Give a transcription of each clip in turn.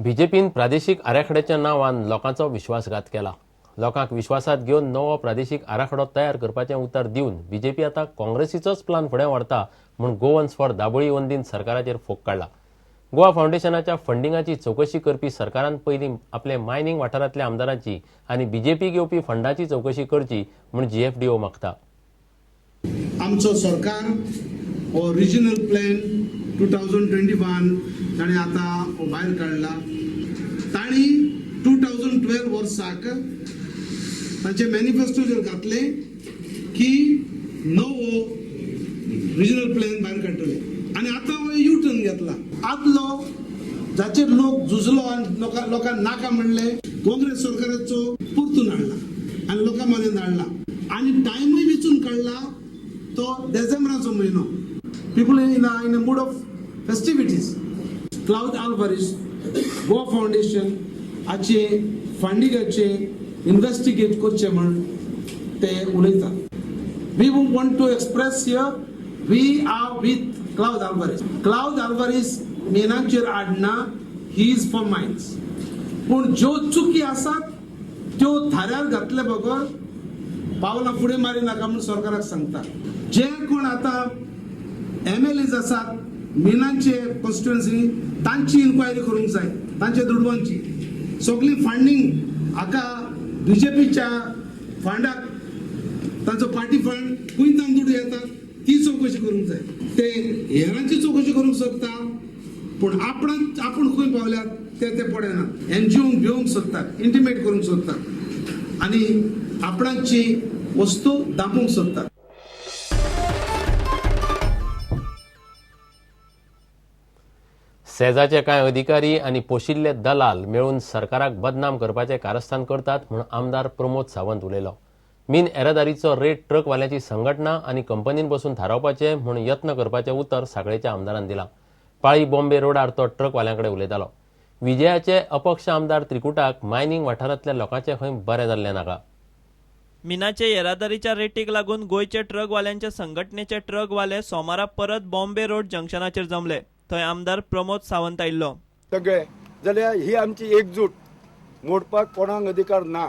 बीजेपीन प्रादेशीक आराखड्याच्या नावान लोकांचो विश्वासघात केला. लोकांक विश्वासात घेवन नवो प्रादेशीक आराखडो तयार करपाचें उतर दिवन बीजेपी आतां काँग्रेसीचोच प्लान फुडें व्हरता म्हूण गोवन्स फॉर दाबोळी वंदीन सरकाराचेर फोग काडला. गोवा फावंडेशनाच्या फंडिंगाची चौकशी करपी सरकारान पयलीं आपले मायनिंग वाठारांतल्या आमदारांची आनी बीजेपी घेवपी फंडाची चौकशी करची म्हूण जीएफडीओ मागता. आमचो सरकार हो रिजनल प्लॅन 2021 ताणें आतां भायर काडला. तांणी 2012 वर्साक तांचे मॅनिफेस्टोचेर घातले की नवो रिजनल प्लॅन भायर काडटले आनी आतां हो यू टर्न घेतला. आदलो जाचेर लोक झुजलो आनी लोकांक नाका म्हणले काँग्रेस सरकाराचो परतून हाडला आनी लोकां मदें धाडला आनी टायमूय वेचून काडला तो डिसेंबराचो म्हयनो. People in a mood of festivities. Cloud Alvarez, Goa Foundation, आचे फंडिंगाचे इन्व्हेस्टिगेट करचे म्हण ते उलयता. We want to express here, we are with Cloud Alvarez. Cloud Alvarez मेनाचेर आडना, he is for mines. पूण ज्यो चुकी आसात त्यो थाऱ्यार घातले बगर पावलां फुडें मारी नाका म्हूण सरकाराक सांगता. जे कोण आतां MLAs आसात मिनाचे कॉन्स्टिट्युएन्सी तांची इन्क्वायरी करूंक जाय, तांचे दुडवांची सगळी फंडिंग हाका बीजेपीच्या फंडाक तांचो पार्टी फंड खंयच्यान दुडू येता ती चौकशी करूंक जाय. ते हेरांची चौकशी करूंक सोदता पूण आपूण खंय पावल्यात ते पडना. NGOंक भिवंक सोदतात, इंटिमेट करूंक सोदतात आनी आपणाची वस्तू दाबूंक सोदतात. सेजाचे कांय अधिकारी आनी पोशिल्ले दलाल मेळून सरकाराक बदनाम करपाचे कारस्थान करतात म्हूण आमदार प्रमोद सावंत उलयलो. मिन येरादारीचो रेट ट्रकवाल्यांची संघटना आनी कंपनीन बसून थारावपाचे म्हूण यत्न करपाचें उतर सांखळेच्या आमदारान दिलां. पाळी बॉम्बे रोडार तो ट्रकवाल्यांकडे उलयतालो. विजयाचे अपक्ष आमदार त्रिकुटाक मायनिंग वाठारांतल्या लोकांचे खंय बरें जाल्लें नाका. मिनाचे येरादारीच्या रेटीक लागून गोंयचे ट्रकवाल्यांचे संघटनेचे ट्रकवाले सोमारा परत बॉम्बे रोड जंक्शनाचेर जमले. थंय आमदार प्रमोद सावंत आयिल्लो. सगळे जाल्यार ही आमची एकजूट मोडपाक कोणाक अधिकार ना.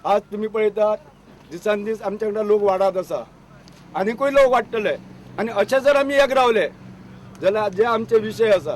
आज तुम्ही पळयतात दिसान दीस आमचे कडेन लोक वाडत आसा आनीकूय लोक वाडटले आनी अशें जर आमी एक रावले जाल्यार जे आमचे विशय आसा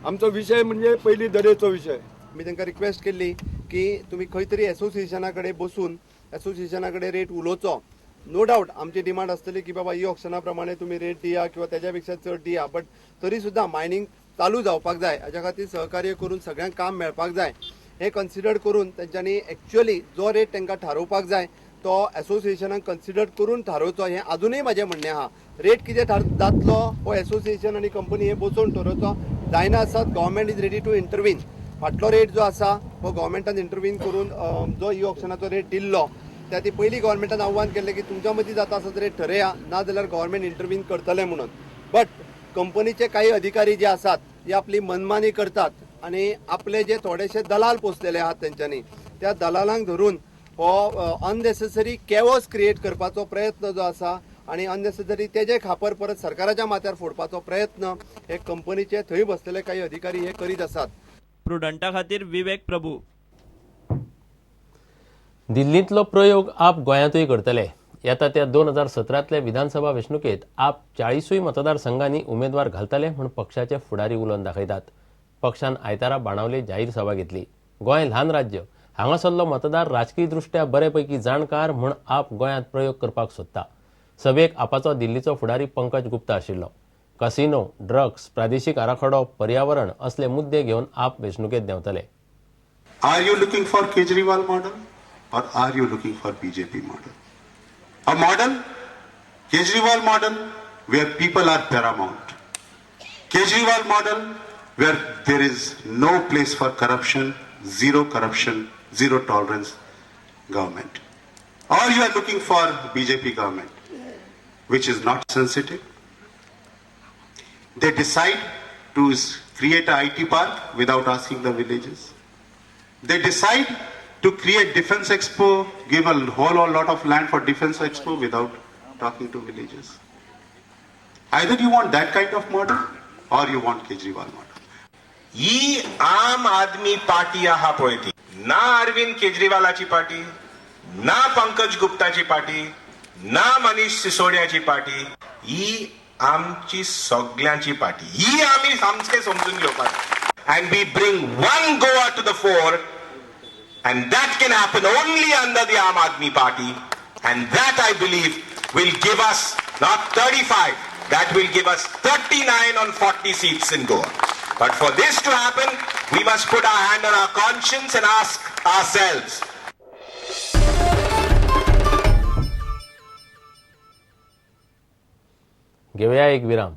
आमचो विशय म्हणजे पयली दरेचो विशय. मी तांकां रिक्वेस्ट केल्ली की तुमी खंय तरी एसोसिएशना कडेन बसून एसोसिएशना कडेन रेट उलोवचो. नो डावट आमची डिमांड आसतली की बाबा ई ऑक्शना प्रमाणे तुम्ही रेट दिया किंवा त्याच्या पेक्षा चड दिया, बट तरी सुद्धा मायनिंग चालू जावपाक जाय. हाच्या खातीर सहकार्य करून सगळ्यांक काम मेळपाक जाय हे कन्सिडर करून तेंच्यांनी एक्चुअली जो रेट तांकां थारोवपाक जाय तो एसोसिएशनाक कन्सिडर करून थारोवचो. हें अजूनय म्हजें म्हणणें आहा. रेट कितें जातलो हो एसोसिएशन आनी कंपनी हे बसून थारोवचो जायना आसत. Government is ready to intervene. फाटलो रेट जो आसा हो गव्हर्मेंटान इंटरवीन करून जो ई ऑक्शनाचो रेट दिल्लो त्या ती पयलीं गव्हर्मेंटान आव्हान केल्लें की तुमच्या मदीं जाता आसत रेट ठरया, ना जाल्यार गव्हर्मेंट इंटरवीन करतले म्हणून. बट कंपनीचे काही अधिकारी जे आसात ते आपली मनमानी करतात आनी आपले जे थोडेशे दलाल पोसलेले आहात तेंच्यांनी त्या दलालांक धरून हो अननेसेसरी केवस क्रिएट करपाचो प्रयत्न जो आसा आनी अननेसेसरी तेजे खापर परत सरकाराच्या माथ्यार फोडपाचो प्रयत्न हे कंपनीचे थंय बसलेले काही अधिकारी हे करीत आसात. प्रुडंटा खातीर विवेक प्रभू. दिल्लींतलो प्रयोग आप गोंयांतूय करतले. येता त्या 2017तल्या विधानसभा वेंचणुकेत आप 40 मतदारसंघांनी उमेदवार घालतले म्हूण पक्षाचे फुडारी उलोवन दाखयतात. पक्षान आयतारा बाणावले जाहीर सभा घेतली. गोंय ल्हान राज्य, हांगासरलो मतदार राजकीय दृश्ट्या बरेपैकी जाणकार म्हूण आप गोंयांत प्रयोग करपाक सोदता. सभेक आपाचो दिल्लीचो फुडारी पंकज गुप्ता आशिल्लो. कसिनो, ड्रग्स, प्रादेशीक आराखडो, पर्यावरण असले मुद्दे घेवन आप वेंचणुकेत देंवतले. Are you looking for Kejriwal model or are you looking for BJP model? A model, Kejriwal model, where people are paramount. Kejriwal model, where there is no place for corruption, zero tolerance government. Or you are looking for BJP government, which is not sensitive. They decide to create an IT park without asking the villages. They decide to create Defense Expo, give a whole lot of land for Defense Expo without talking to villages. Either you want that kind of model or you want Kejriwal model. ही आम आदमी party आहा पळय ती ना Arvind केजरीवालाची party, ना Pankaj गुप्ताची party, ना Manish सिसोडियाची party, ही आमची सगळ्यांची party. ही आम्ही सामके समजून घेवपाक. And we bring one Goa to the fore, and that can happen only under the Aam Aadmi Party, and that I believe will give us not 35, that will give us 39 on 40 seats in Goa. But for this to happen, we must put our hand on our conscience and ask ourselves, घेऊया एक विराम.